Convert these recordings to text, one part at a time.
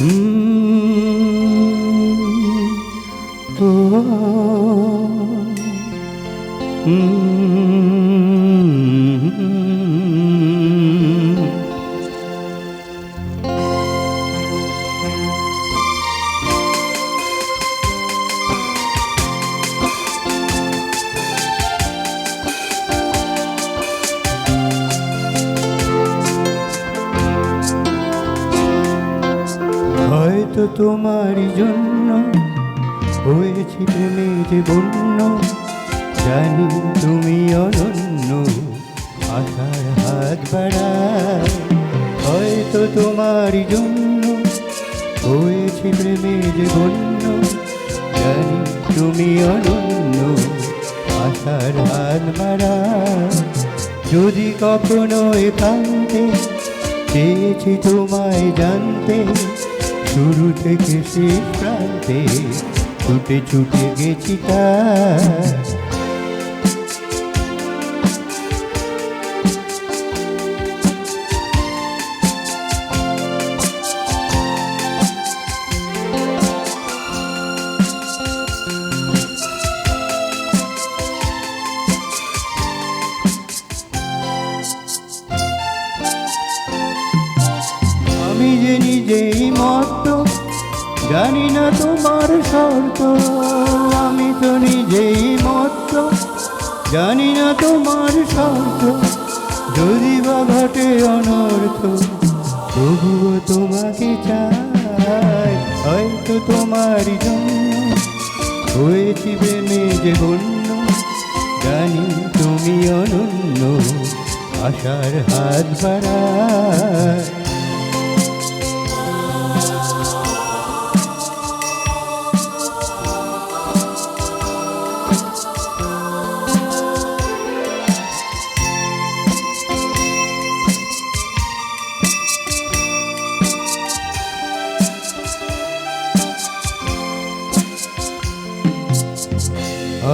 হয়তো তোমারই জন্য হয়েছি প্রেমের বন্য, জানি তুমি অনন্য, আশার হাত বাড়ায়। হয়তো তোমারই জন্য হয়েছি প্রেমের বন্য, জানি তুমি অনন্য, আশার হাত বাড়ায়। যদি কখনো একান্তে চেয়েছি তোমায় জানতে, শুরু থেকে শেষ প্রান্তে ছুটে ছুটে গেছি তার। আমি যে নিজেই মত্ত, জানি না তোমার শর্ত। আমি তো নিজেই মত্ত, জানি না তোমার শর্ত। যদি বা ঘটে অনর্থ, তবুও তোমাকে চাই। হয়তো তোমারই জন্য হয়েছি প্রেমে যে গণ্য, জানি তুমি অনন্য, আশার হাত বাড়ায়।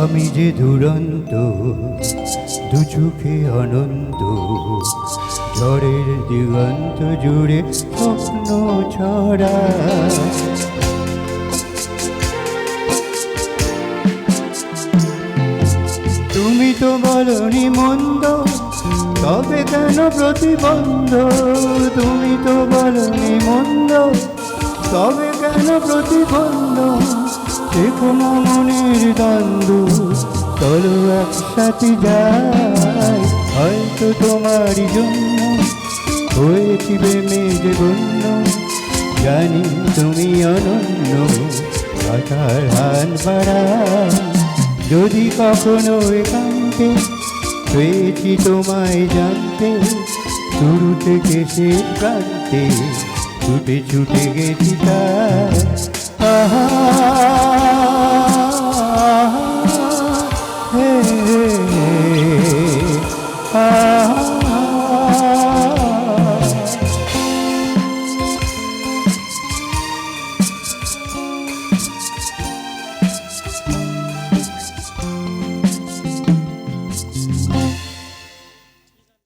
আমি যে দুরন্ত, দু চোখে অনন্ত, ঝড়ের দিগন্ত জুড়ে স্বপ্ন ছড়া। তুমি তো বলনি মন্দ, তবে কেন প্রতিবন্ধ? তুমি তো বলনি মন্দ, তবে কেন প্রতিবন্ধ? দেখো মনের দ্বন্দ্ব, চলো একসাথে যাই। হয়তো তোমারই জন্য হয়েছি প্রেমের গণ্য, জানি তুমি অনন্য, আশার হাত বাড়ায়। যদি কখনো একান্তে পেয়েছি তোমায় জানতে, শুরু থেকে শেষ প্রান্তে ছুটে ছুটে গেছি তার। আহা